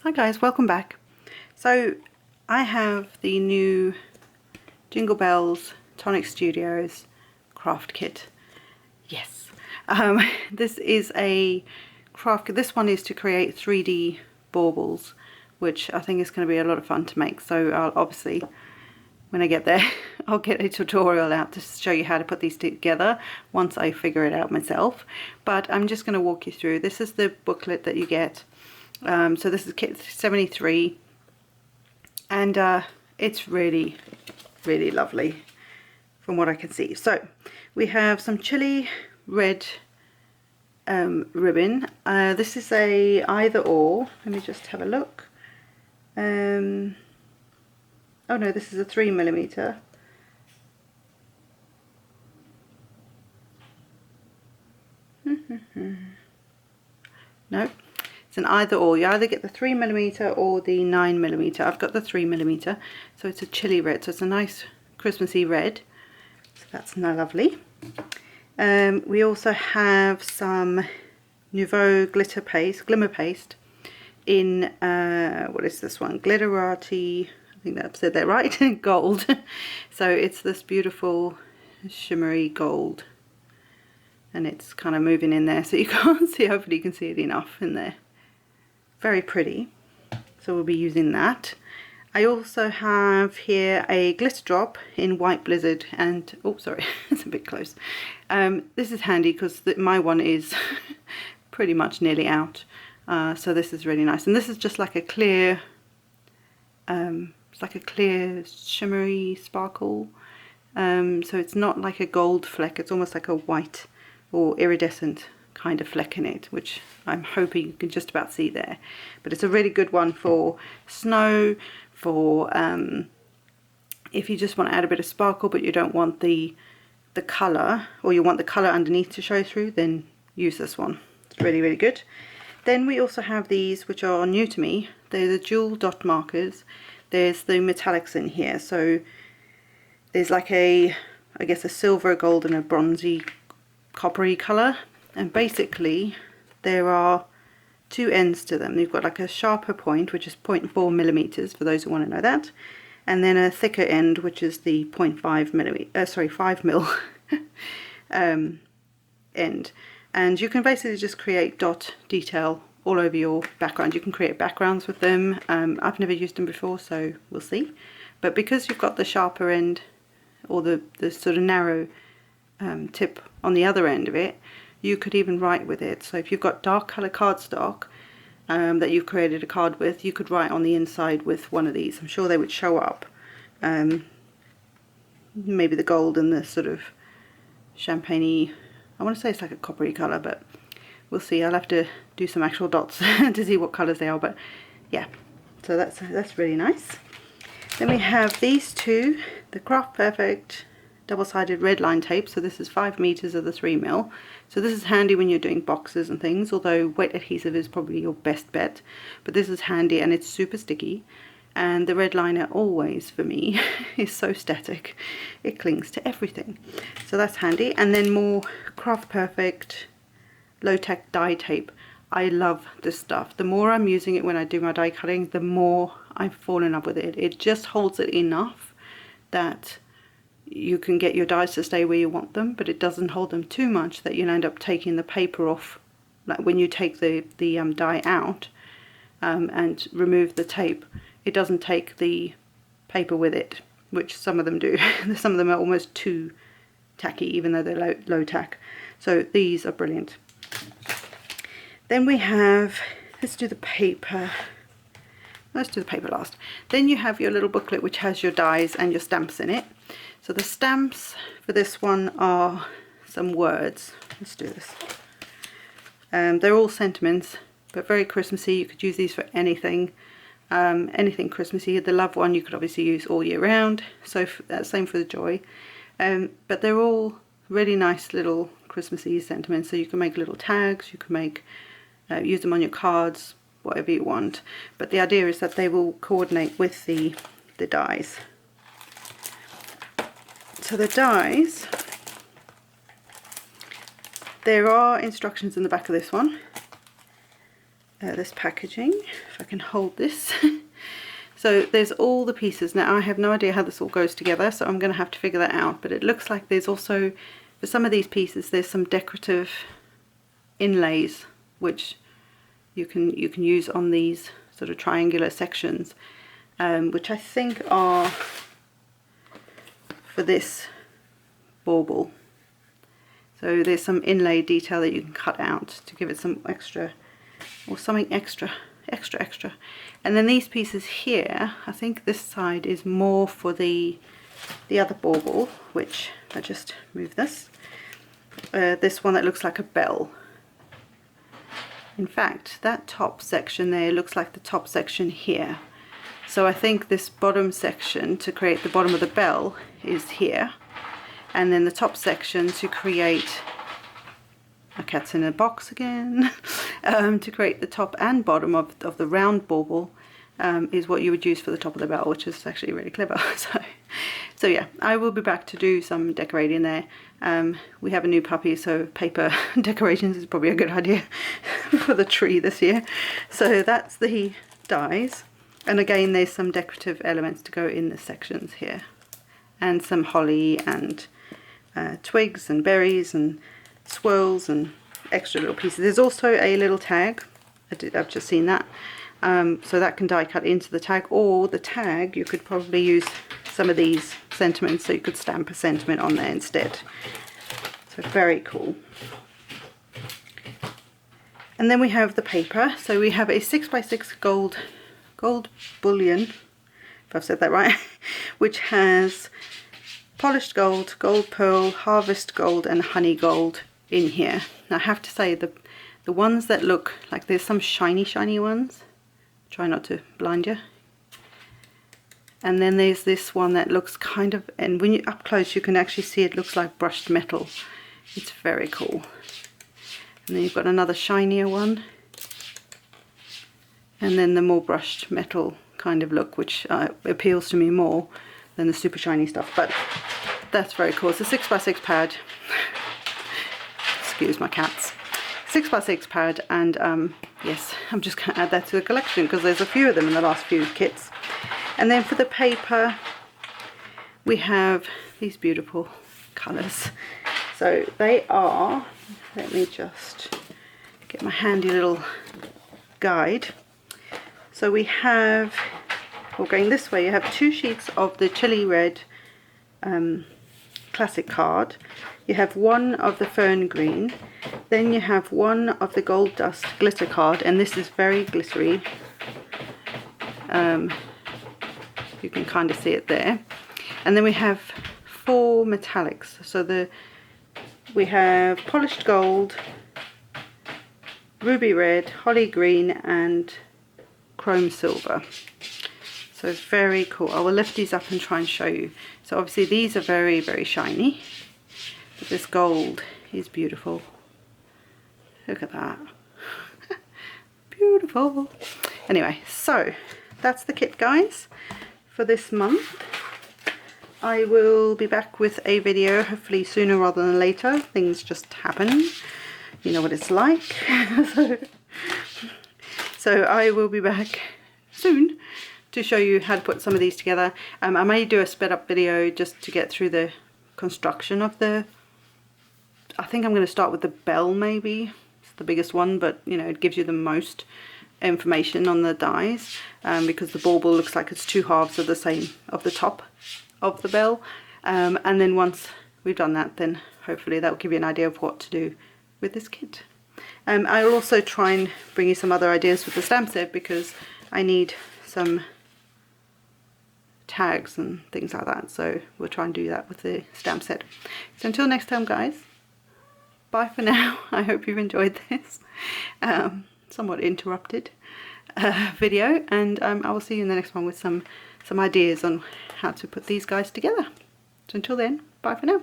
Hi guys, welcome back. So I have the new Jingle Bells Tonic Studios craft kit. Yes. This is a craft kit. This one is to create 3D baubles, which I think is going to be a lot of fun to make. So I'll obviously, when I get there, I'll get a tutorial out to show you how to put these together once I figure it out myself. But I'm just going to walk you through. This is the booklet that you get. So this is kit 73, and it's really lovely from what I can see. So we have some chili red ribbon. This is a either or. Let me just have a look. Oh no, this is a 3mm. No, it's an either or. You either get the 3mm or the 9mm. I've got the 3mm, so it's a chili red, so it's a nice Christmassy red. So that's now lovely. We also have some Nouveau glimmer paste in what is this one? Glitterati, I think I've said that right, gold. So it's this beautiful shimmery gold, and it's kind of moving in there so you can't see, hopefully you can see it enough in there. Very pretty, so we'll be using that. I also have here a glitter drop in White Blizzard, and oh sorry, it's a bit close. This is handy because my one is pretty much nearly out, so this is really nice. And this is just like a clear, it's like a clear shimmery sparkle, so it's not like a gold fleck, it's almost like a white or iridescent kind of fleck in it, which I'm hoping you can just about see there. But it's a really good one for snow, for if you just want to add a bit of sparkle but you don't want the colour, or you want the colour underneath to show through, then use this one. It's really good. Then we also have these, which are new to me. They're the dual dot markers. There's the metallics in here, so there's like a, I guess, a silver, a gold and a bronzy coppery colour, and basically there are two ends to them. You've got like a sharper point, which is 0.4mm for those who want to know that, and then a thicker end, which is the 5mm end. And you can basically just create dot detail all over your background. You can create backgrounds with them. I've never used them before, so we'll see. But because you've got the sharper end, or the sort of narrow tip on the other end of it, you could even write with it. So if you've got dark colour cardstock that you've created a card with, you could write on the inside with one of these. I'm sure they would show up. Maybe the gold and the sort of champagne-y, I want to say it's like a coppery colour, but we'll see. I'll have to do some actual dots to see what colours they are, but yeah, so that's really nice. Then we have these two, the Craft Perfect double-sided red line tape. So this is 5 meters of the 3mm. So this is handy when you're doing boxes and things, although wet adhesive is probably your best bet, but this is handy and it's super sticky. And the red liner always, for me, is so static, it clings to everything, so that's handy. And then more Craft Perfect low-tech die tape. I love this stuff. The more I'm using it when I do my die cutting, the more I've fallen in love with it. It just holds it enough that you can get your dies to stay where you want them, but it doesn't hold them too much that you'll end up taking the paper off. Like when you take the die out and remove the tape, it doesn't take the paper with it, which some of them do. Some of them are almost too tacky, even though they're low tack. So these are brilliant. Then we have, let's do the paper. Let's do the paper last. Then you have your little booklet which has your dies and your stamps in it. So the stamps for this one are some words. Let's do this. They're all sentiments, but very Christmassy. You could use these for anything, anything Christmassy. The love one you could obviously use all year round. So same for the joy. But they're all really nice little Christmassy sentiments. So you can make little tags. You can make use them on your cards, whatever you want. But the idea is that they will coordinate with the dies. So the dies, there are instructions in the back of this one, this packaging, if I can hold this. So there's all the pieces. Now I have no idea how this all goes together, so I'm going to have to figure that out, but it looks like there's also, for some of these pieces, there's some decorative inlays which you can use on these sort of triangular sections, which I think are for this bauble. So there's some inlay detail that you can cut out to give it some extra, or something extra. And then these pieces here, I think this side is more for the other bauble, which I just move this. This one that looks like a bell. In fact, that top section there looks like the top section here. So I think this bottom section to create the bottom of the bell is here, and then the top section to create, my cat's in a box again, to create the top and bottom of the round bauble is what you would use for the top of the bell, which is actually really clever. So yeah, I will be back to do some decorating there. We have a new puppy, so paper decorations is probably a good idea for the tree this year. So that's the dies, and again there's some decorative elements to go in the sections here, and some holly and twigs and berries and swirls and extra little pieces. There's also a little tag. I've just seen that. So that can die cut into the tag, or the tag you could probably use some of these sentiments, so you could stamp a sentiment on there instead. So very cool. And then we have the paper. So we have a 6x6 gold bullion, if I've said that right, which has polished gold, gold pearl, harvest gold and honey gold in here. Now I have to say the ones that look like there's some shiny ones, try not to blind you, and then there's this one that looks kind of, and when you're up close you can actually see it looks like brushed metal. It's very cool. And then you've got another shinier one, and then the more brushed metal kind of look, which appeals to me more than the super shiny stuff, but that's very cool. It's a 6x6 pad. Excuse my cats. 6x6 pad, and yes, I'm just going to add that to the collection because there's a few of them in the last few kits. And then for the paper we have these beautiful colours. So they are, let me just get my handy little guide. So we have, well, going this way, you have 2 sheets of the chili red classic card. You have 1 of the fern green, then you have 1 of the gold dust glitter card, and this is very glittery. You can kind of see it there. And then we have 4 metallics. So we have polished gold, ruby red, holly green and chrome silver. So it's very cool. I will lift these up and try and show you. So obviously these are very shiny, but this gold is beautiful. Look at that. Beautiful. Anyway, so that's the kit, guys, for this month. I will be back with a video hopefully sooner rather than later. Things just happen. You know what it's like. So I will be back soon to show you how to put some of these together. I may do a sped up video just to get through the construction of the, I think I'm going to start with the bell maybe. It's the biggest one, but you know, it gives you the most information on the dies, because the bauble looks like it's 2 halves of the same, of the top of the bell. And then once we've done that, then hopefully that will give you an idea of what to do with this kit. I'll also try and bring you some other ideas with the stamp set, because I need some tags and things like that, so we'll try and do that with the stamp set. So until next time, guys, bye for now. I hope you've enjoyed this somewhat interrupted video, and I will see you in the next one with some ideas on how to put these guys together. So until then, bye for now.